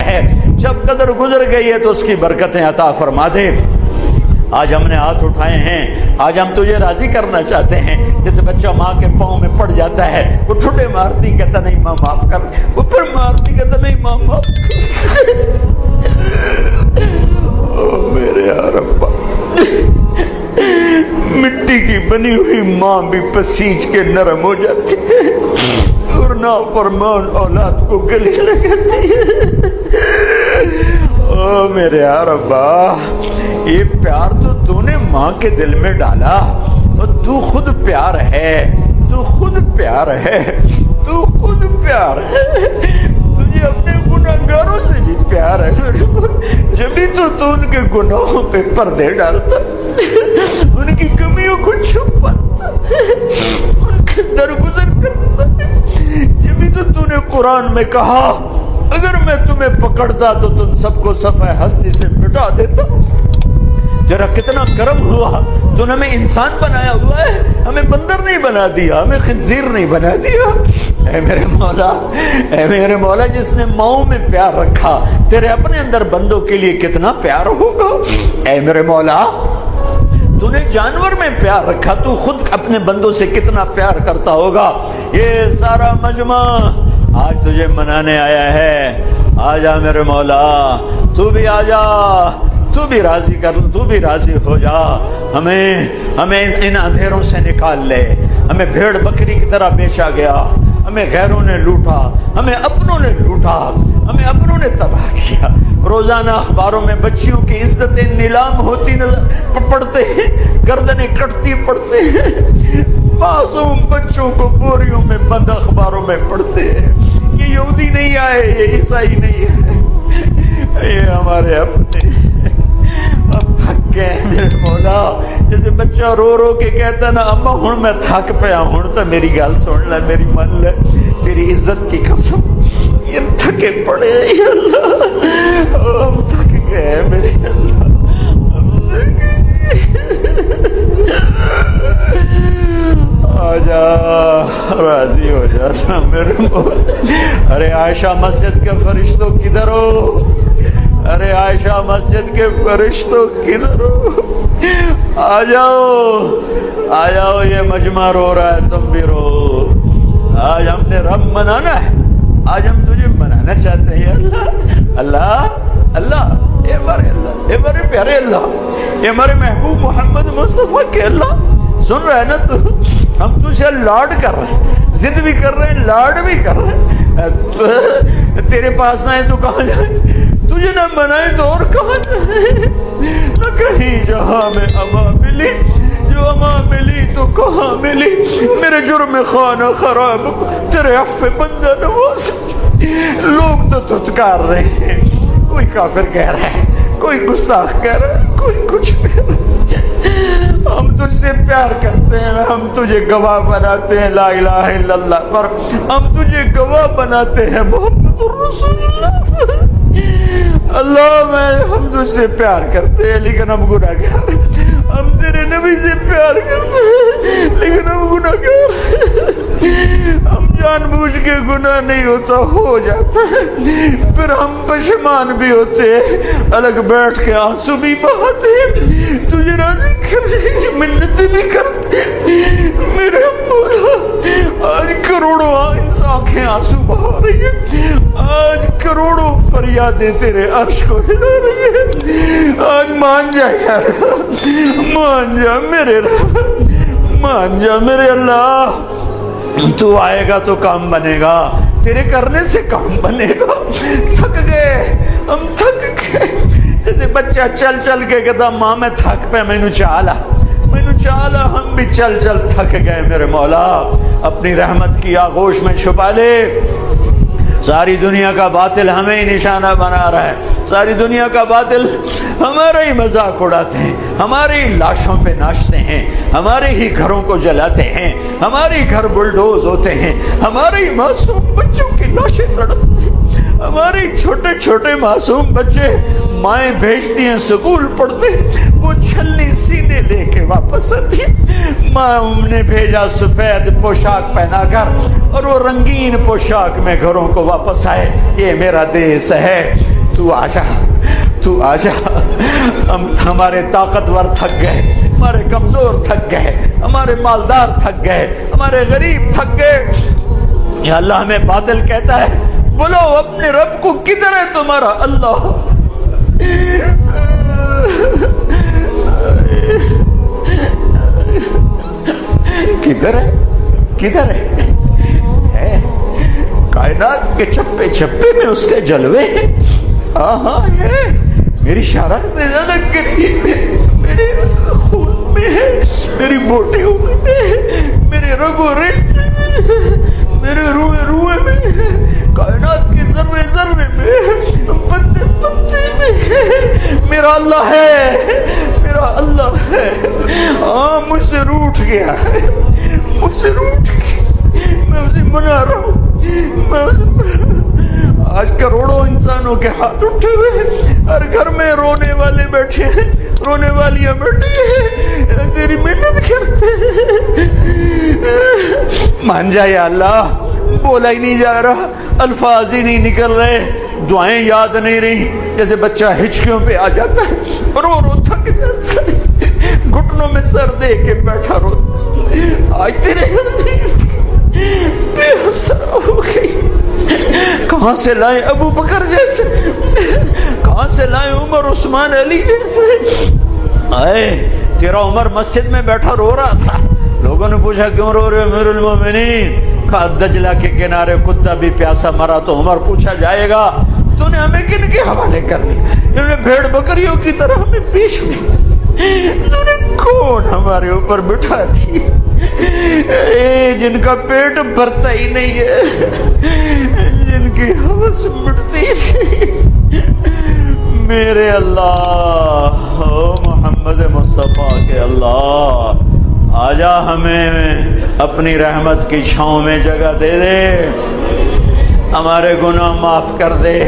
ہے، جب قدر گزر گئی ہے تو اس کی برکتیں عطا فرما دے۔ آج ہم نے ہاتھ اٹھائے ہیں، آج ہم تجھے راضی کرنا چاہتے ہیں۔ جیسے بچہ ماں کے پاؤں میں پڑ جاتا ہے، وہ ٹھوٹے مارتی کہتا نہیں ماں معاف کر، وہ پھر مارتی کہتا نہیں ماں معاف کر۔ او میرے ربا، مٹی کی بنی ہوئی ماں بھی پسیج کے نرم ہو جاتی ہے اور نافرمان اولاد کو گلے لگاتی ہے۔ او میرے ربا، یہ پیار تو نے ماں کے دل میں ڈالا، اور تو خود پیار ہے، تو خود پیار ہے، تو خود پیار ہے، تجھے اپنے گناہگاروں سے بھی پیار ہے، جبھی تو ان کے گناہوں پہ پردے ڈالتا، ان کی کمیوں کو چھپاتا، ان کے درگزر کرتا، جبھی تو نے قرآن میں کہا اگر میں تمہیں پکڑتا تو تم سب کو صفحہ ہستی سے مٹا دیتا۔ تیرا کتنا کرم ہوا، تو نے ہمیں انسان بنایا ہوا ہے، ہمیں بندر نہیں بنا دیا، ہمیں خنزیر نہیں بنا دیا۔ اے میرے مولا، اے میرے مولا، جس نے ماؤں میں پیار رکھا، تیرے اپنے اندر بندوں کے لیے کتنا پیار ہوگا۔ اے میرے مولا، تو نے جانور میں پیار رکھا، تو خود اپنے بندوں سے کتنا پیار کرتا ہوگا۔ یہ سارا مجمع آج تجھے منانے آیا ہے، آجا میرے مولا، تو بھی آجا، تو بھی راضی کر، تو بھی راضی ہو جا، ہمیں ان اندھیروں سے نکال لے۔ ہمیں بھیڑ بکری کی طرح بیچا گیا، ہمیں غیروں نے لوٹا، ہمیں اپنوں نے لوٹا، ہمیں اپنوں نے تباہ کیا۔ روزانہ اخباروں میں بچیوں کی عزتیں نیلام ہوتی نظر پڑتے ہیں، گردنیں کٹتی پڑتے ہیں، معصوم بچوں کو بوریوں میں بند اخباروں میں پڑھتے ہیں۔ یہ یہودی نہیں آئے، یہ عیسائی نہیں ہے، یہ ہمارے اپنے۔ ہم تھک گئے میرے مولا، جیسے بچہ رو رو کے کہتا نا اماں ہن میں تھک پیا، ہن تو میری گل سن لے، میری من لے، تیری عزت کی قسم یہ تھکے پڑے یا اللہ، ہم تھک گئے میرے اللہ، ہم تھک گئے۔ آجا، راضی ہو جانا میرے مولا۔ ارے عائشہ مسجد کے فرشتوں کدھر ہو؟ ارے عائشہ مسجد کے فرشتوں کدھر ہو؟ آ جاؤ، آ جاؤ، یہ مجمع رو رہا ہے، تم بھی رو۔ آج ہم نے رب منانا ہے، آج ہم تجھے منانا چاہتے ہیں اللہ، اللہ، اللہ، اے ہمارے اللہ، اے ہمارے پیارے اللہ، اے ہمارے محبوب محمد مصطفیٰ کے اللہ، سن رہے نا تو؟ ہم تجھے لاڈ کر رہے ہیں، ضد بھی کر رہے ہیں، لاڈ بھی کر رہے ہیں۔ تیرے پاس نہ ہے تو کہاں جائیں؟ تجھے نہ منائے تو اور کہاں جائیں؟ نہ کہیں جہاں میں اما ملی، جو اما ملی تو کہاں ملی؟ میرے جرم خانہ خراب کو تیرے عفو بندہ نواز۔ لوگ تو دھتکار رہے ہیں، کوئی کافر کہہ رہا ہے، کوئی گستاخ کہہ رہا ہے، کوئی کچھ کہہ رہا ہے۔ ہم تجھ سے پیار کرتے ہیں، ہم تجھے گواہ بناتے ہیں لا الہ الا اللہ پر، ہم تجھے گواہ بناتے ہیں محمد رسول اللہ۔ اللہ ہم تجھ سے پیار کرتے ہیں لیکن ہم گناہگار ہیں، ہم تیرے نبی سے پیار کرتے ہیں لیکن ہم گناہگار ہیں، ہم جان بوجھ کے گناہ نہیں ہوتا، ہو جاتا ہے، پھر ہم پشیمان بھی ہوتے ہیں، الگ بیٹھ کے آنسو بھی بہاتے ہیں، تجھے راضی کرنے کی منتیں بھی کرتے ہیں میرے مولا۔ آج کروڑوں آنکھیں آنسو بہا رہی ہیں، آج کروڑوں فریادیں تیرے عرش کو ہلا رہی ہیں۔ آج مان جا یار، مان جا میرے رب، مان جا میرے اللہ، تو آئے گا تو کام بنے گا، تیرے کرنے سے کام بنے گا۔ تھک گئے، ہم تھک گئے، جیسے بچہ چل چل کے کہتا ماں میں تھک پہ مینو چالا، مینو چالا، ہم بھی چل چل تھک گئے میرے مولا، اپنی رحمت کی آغوش میں چھپا لے۔ ساری دنیا کا باطل ہمیں ہی نشانہ بنا رہا ہے، ساری دنیا کا باطل ہمارا ہی مذاق اڑاتے ہیں، ہماری لاشوں پہ ناچتے ہیں، ہمارے ہی گھروں کو جلاتے ہیں، ہمارے ہی گھر بلڈوز ہوتے ہیں، ہمارے ہی معصوم بچوں کی لاشیں تڑپتی ہیں، ہمارے چھوٹے چھوٹے معصوم بچے مائیں بھیجتی ہیں سکول پڑھتے، وہ چھلنی سینے لے کے واپس آتی، ماں نے بھیجا سفید پوشاک پہنا کر اور وہ رنگین پوشاک میں گھروں کو واپس آئے۔ یہ میرا دیس ہے، تو آجا، تو آجا. ہم ہمارے طاقتور تھک گئے، ہمارے کمزور تھک گئے، ہمارے مالدار تھک گئے، ہمارے غریب تھک گئے. یا اللہ ہمیں باطل کہتا ہے، بولو اپنے رب کو، کدھر ہے تمہارا اللہ؟ کدھر ہے؟ کدھر ہے؟ کائنات کے چپے چپے میں اس کے جلوے. ہاں ہے، میری شرح سے زیادہ قریب ہے، میرے خون میں ہے، میری بوٹیوں میں ہے، میرے رگو رگ میں، میرے روئے روئے میں ہے، کائنات کے ذرے ذرے میں، پتے پتے میں ہے. میرا اللہ ہے، میرا اللہ ہے. ہاں مجھ سے روٹھ گیا ہے، مجھ سے روٹھ گیا، میں اسے منا رہا ہوں. آج کروڑوں انسانوں کے ہاتھ اٹھے ہوئے، ہر گھر میں رونے والے بیٹھے ہیں، رونے والیاں بیٹھی ہیں، تیری محنت کرتے ہیں. مان جا یا اللہ، بولا ہی نہیں جا رہا، الفاظ ہی نہیں نکل رہے، دعائیں یاد نہیں رہی. جیسے بچہ ہچکیوں پہ آ جاتا ہے، رو رو تھک جاتا ہے، گھٹنوں میں سر دے کے بیٹھا رو. آج تیرے بے حسرا ہو گئی. کہاں سے لائیں ابو بکر جیسے، کہاں سے لائیں عمر عثمان علی جیسے. آئے تیرا عمر مسجد میں بیٹھا رو رہا تھا، لوگوں نے پوچھا کیوں رو رہے امیر المومنین؟ کہا دجلہ کے کنارے کتا بھی پیاسا مرا تو عمر پوچھا جائے گا تو نے ہمیں کن کے حوالے کر دیا؟ انہوں نے بھیڑ بکریوں کی طرح ہمیں پیش دی. تو نے کون ہمارے اوپر بٹھا دی؟ جن کا پیٹ بھرتا ہی نہیں ہے، جن کی ہوس مٹتی نہیں. میرے اللہ، محمد مصطفیٰ کے اللہ، آجا ہمیں اپنی رحمت کی چھاؤں میں جگہ دے دے، ہمارے گناہ معاف کر دے.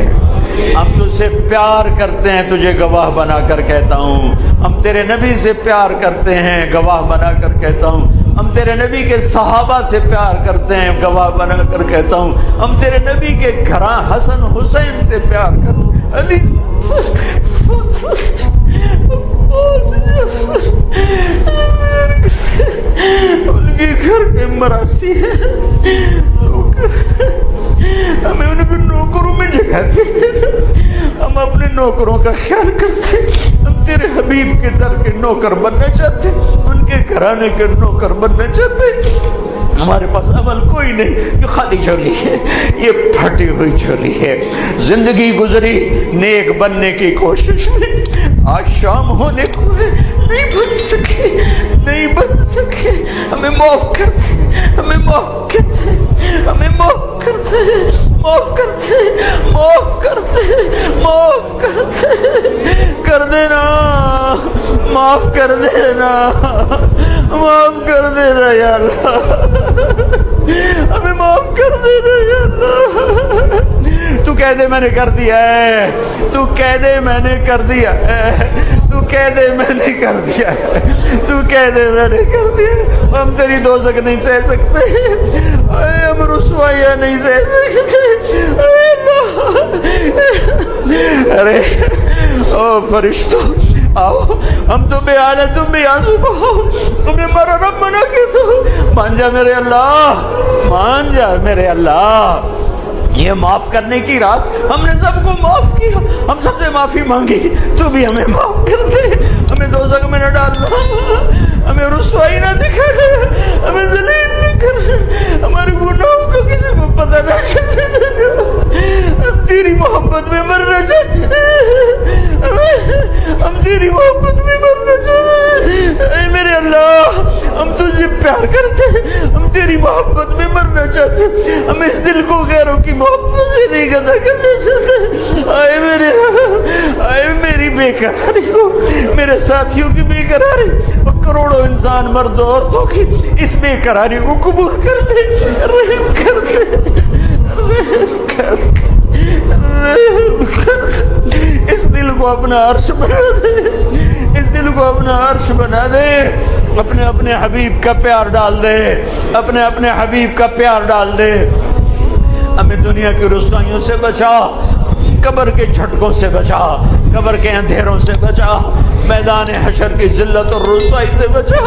ہم تجھ سے پیار کرتے ہیں، تجھے گواہ بنا کر کہتا ہوں. ہم تیرے نبی سے پیار کرتے ہیں، گواہ بنا کر کہتا ہوں. ہم تیرے نبی کے صحابہ سے پیار کرتے ہیں، گواہ بنا کر کہتا ہوں. ہم تیرے نبی کے گھراں حسن حسین سے پیار کرتے ہیں، علی ان کے گھر کے مراسی ہیں. ہمیں ان کے نوکروں میں جگہ دے. ہم اپنے نوکروں کا خیال کرتے، ہم تیرے حبیب کے در کے نوکر بننا چاہتے، ان کے گھرانے کے نوکر بننا چاہتے. ہمارے پاس عمل کوئی نہیں، یہ خالی جھولی ہے، یہ پھٹی ہوئی جھولی ہے. زندگی گزری نیک بننے کی کوشش میں، آج شام ہونے کو ہے، نہیں بن سکے، نہیں بن سکے. ہمیں معاف کر دے، ہمیں معاف کر دے، ہمیں معاف کر دے، معاف کر دے، معاف کر دے، معاف کر دے، کر دینا، معاف کر دینا، معاف کر دینا یا اللہ، ہمیں معاف کر دینا یا اللہ. تو کہہ دے میں نے کر دیا ہے، تو کہہ دے میں نے کر دیا ہے، تو کہہ دے میں نے کر دیا ہے، تو کہہ دے میں نے کر دیا. ہم تیری دوزخ نہیں سہ سکتے، ہم رسوائیاں نہیں سہ سکتے. ارے او فرشتوں آؤ، ہم تو بے حال ہے، تم بھی آنسو بہاؤ، تمہیں ہمارا رب بنا کے دو. مان جا میرے اللہ، مان جا میرے اللہ. یہ معاف کرنے کی رات ہم نے سب کو معاف کیا، ہم سب سے معافی مانگی، تو بھی ہمیں معاف کر دے. ہمیں دوزخ میں نہ ڈالنا، ہمیں رسوائی نہ دکھا دے، ہمیں ذلیل نہ کر، ہمارے گناہوں کو کسی کو پتہ نہ چلنے دے. ہم تیری محبت میں مرنا چاہتے ہیں، ہم تیری محبت میں مرنا چاہتے ہیں. اے میرے اللہ، ہم تجھے پیار کرتے ہیں، ہم تیری محبت میں مرنا چاہتے ہیں. ہم اس دل کو غیروں کی محبت سے نہیں گندا کرنا چاہتے. آئے میرے، آئے میری بے قراری کو، میرے ساتھیوں کی بے قراری اور کروڑوں انسان مرد و عورتوں کی اس بے قراری کو قبول کر دے. رحم کر دے، رحم کر دے، رحم کر دے. اس دل کو اپنا عرش بنا دے، اس دل کو اپنا عرش بنا دے. اپنے اپنے حبیب کا پیار ڈال دے، اپنے اپنے حبیب کا پیار ڈال دے. ہمیں دنیا کی رسوائیوں سے بچا، قبر کے جھٹکوں سے بچا، قبر کے اندھیروں سے بچا، میدان حشر کی ذلت اور رسوائی سے بچا۔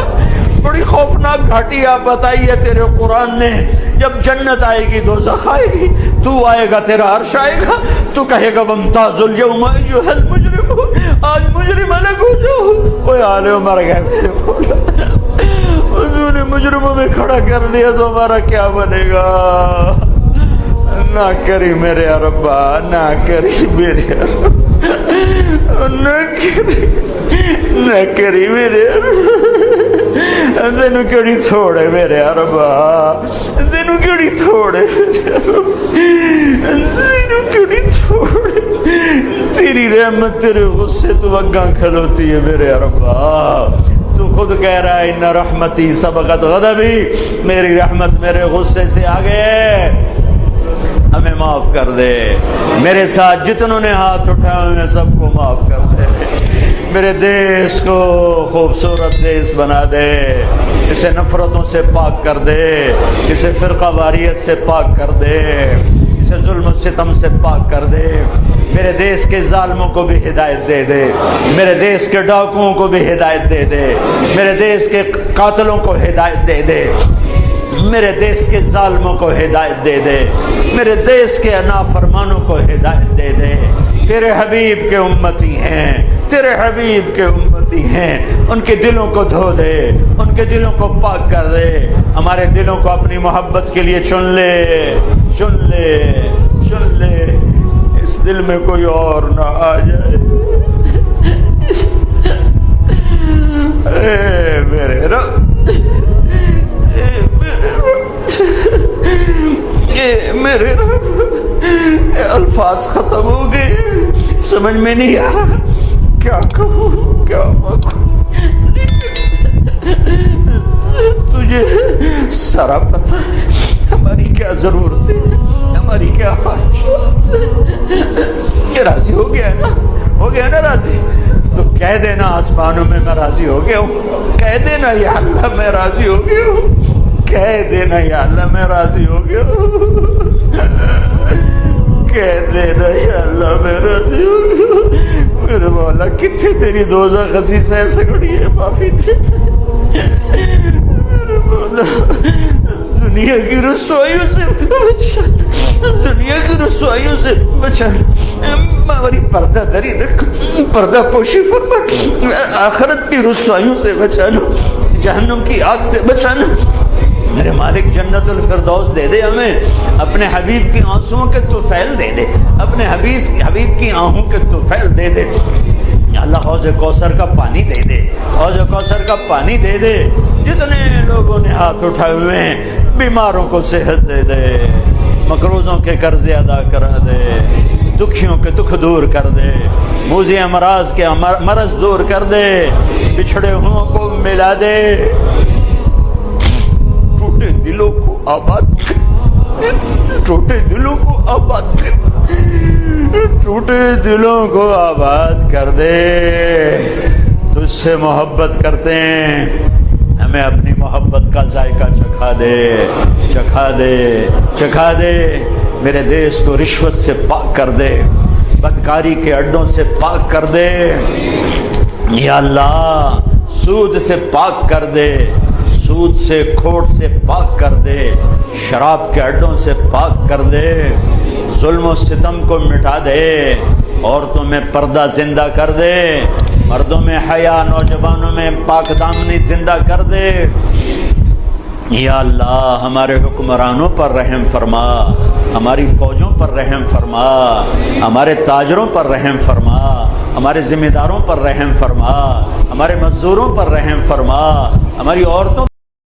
بڑی خوفناک گھاٹی آپ بتائی ہے تیرے قرآن نے، جب جنت آئے گی دوزخ آئے گی، تو آئے گا تیرا عرش آئے گا، تو کہے گا وامتاز اليوم ایھا المجرمون، آج مجرم الگ ہو جاؤ۔ اوے آلے مر گئے میرے مولا، حضور نے مجرموں میں کھڑا کر دیا تو ہمارا کیا بنے گا؟ نہ کری میرے ربا، نہ کری میرے ربا، نہ کری میرے تینوں کیڑی تھوڑے میرے ربا، تینوں کیڑی تھوڑے تینوں کیڑی تھوڑے، تیری رحمت تیرے غصے تو اگاں کھلوتی ہے میرے ربا۔ تو خود کہہ رہا ہے ان رحمتی سبقت غضبی، میری رحمت میرے غصے سے آگے ہے، ہمیں معاف کر دے۔ میرے ساتھ جتنوں نے ہاتھ اٹھائے ہیں سب کو معاف کر دے۔ میرے دیس کو خوبصورت دیس بنا دے، اسے نفرتوں سے پاک کر دے، اسے فرقہ واریت سے پاک کر دے، اسے ظلم و ستم سے پاک کر دے۔ میرے دیس کے ظالموں کو بھی ہدایت دے دے، میرے دیس کے ڈاکوؤں کو بھی ہدایت دے دے، میرے دیس کے قاتلوں کو ہدایت دے دے، میرے دیس کے ظالموں کو ہدایت دے دے، میرے دیس کے نافرمانوں کو ہدایت دے دے۔ تیرے حبیب کے امتی ہیں، تیرے حبیب کے امتی ہیں، ان کے دلوں کو دھو دے، ان کے دلوں کو پاک کر دے، ہمارے دلوں کو اپنی محبت کے لیے چن لے، چن لے، چن لے، اس دل میں کوئی اور نہ آ جائے۔ اے میرے رب، میرے رب، الفاظ ختم ہو گئے، سمجھ میں نہیں آ رہا کیا کہوں کیا بکوں۔ تجھے سارا پتہ ہے ہماری کیا ضرورت ہے، ہماری کیا خواہشات ہے۔ راضی ہو گیا نا، ہو گیا نا راضی؟ تو کہہ دینا آسمانوں میں میں راضی ہو گیا ہوں، کہہ دینا یا اللہ میں راضی ہو گیا ہوں، کہہ دینا یا اللہ میں راضی ہو گیا ہوں، کہہ دینا یا اللہ میں راضی ہو گیا ہوں۔ میرے مولا کتنے تیری دوزخ خسیس ہے سگڑی ہے، معافی دے دے میرے مولا، دنیا کی رسوائیوں سے بچانا، دنیا کی رسوائیوں سے بچانا، ہماری پردہ دری رکھ، پردہ پوشی فرما، آخرت کی رسوائیوں سے بچانا، جہنم کی آگ سے بچانا۔ میرے مالک جنت الفردوس دے دے ہمیں، اپنے حبیب کی آنسوؤں کے طفیل دے دے، اپنے حبیب کی آہوں کے طفیل دے دے۔ اللہ حوض کوثر کا پانی دے دے، حوض کوثر کا پانی دے دے۔ جتنے لوگوں نے ہاتھ اٹھائے ہوئے ہیں بیماروں کو صحت دے دے، مقروضوں کے قرض ادا کرا دے، دکھیوں کے دکھ دور کر دے، موذی امراض کے مرض دور کر دے، بچھڑے ہوں کو ملا دے، ٹوٹے دلوں کو آباد کر، ٹوٹے دلوں کو آباد کر، ٹوٹے دلوں کو آباد کر دے۔ تجھ سے محبت کرتے ہیں، ہمیں اپنی محبت کا ذائقہ چکھا دے، چکھا دے، چکھا دے۔ میرے دیس کو رشوت سے پاک کر دے، بدکاری کے اڈوں سے پاک کر دے، یا اللہ سود سے پاک کر دے، سود سے کھوٹ سے پاک کر دے، شراب کے اڈوں سے پاک کر دے، ظلم و ستم کو مٹا دے، عورتوں میں پردہ زندہ کر دے، مردوں میں حیا، نوجوانوں میں پاک دامنی زندہ کر دے۔ یا اللہ ہمارے حکمرانوں پر رحم فرما، ہماری فوجوں پر رحم فرما، ہمارے تاجروں پر رحم فرما، ہمارے ذمہ داروں پر رحم فرما، ہمارے مزدوروں پر رحم فرما، ہماری عورتوں